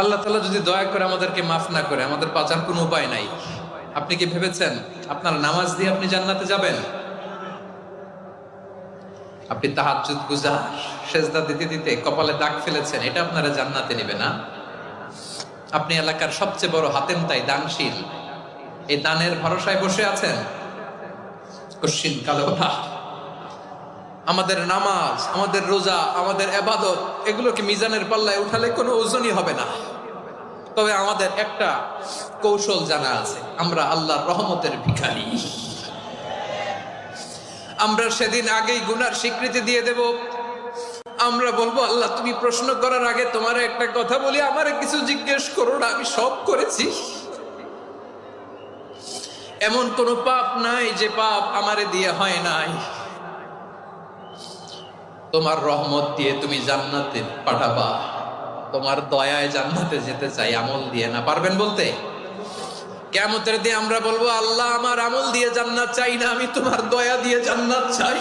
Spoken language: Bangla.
আল্লাহ তাআলা যদি দয়া করে আমাদেরকে মাফ না করে, আমাদের বাঁচার কোনো উপায় নাই। আপনি কি ভেবেছেন আপনার নামাজ দিয়ে আপনি জান্নাতে যাবেন? আপনি তাহাজ্জুদ গুজার, সেজদা দিতে দিতে কপালে দাগ ফেলেছেন, এটা আপনারা জান্নাতে নেবে না? আপনি এলাকার সবচেয়ে বড় হাতেমতাই, দানশীল, এই দানের ভরসায় বসে আছেন, কশিন কালো ওঠা। আমাদের নামাজ, আমাদের রোজা, আমাদের ইবাদত, এগুলোকে মিজানের পাল্লায় উঠালে কোনো ওজনই হবে না। তবে আমাদের একটা কৌশল জানা আছে, আমরা আল্লাহর রহমতের ভিখারি। আমরা সেদিন আগেই গুনার স্বীকৃতি দিয়ে দেব। আমরা বলবো, আল্লাহ তুমি প্রশ্ন করার আগে তোমার একটা কথা বলি, আমারে কিছু জিজ্ঞেস করো না, আমি সব করেছি। এমন কোন পাপ নাই যে পাপ আমারে দিয়ে হয় নাই। তোমার রহমত দিয়ে তুমি জান্নাতে পাঠাবা, তোমার দয়ায় জান্নাতে যেতে চাই, আমল দিয়ে না। পারবেন বলতে? কিয়ামতের দিন আমরা বলবো, আল্লাহ আমার আমল দিয়ে জান্নাত চাই না, আমি তোমার দয়া দিয়ে জান্নাত চাই।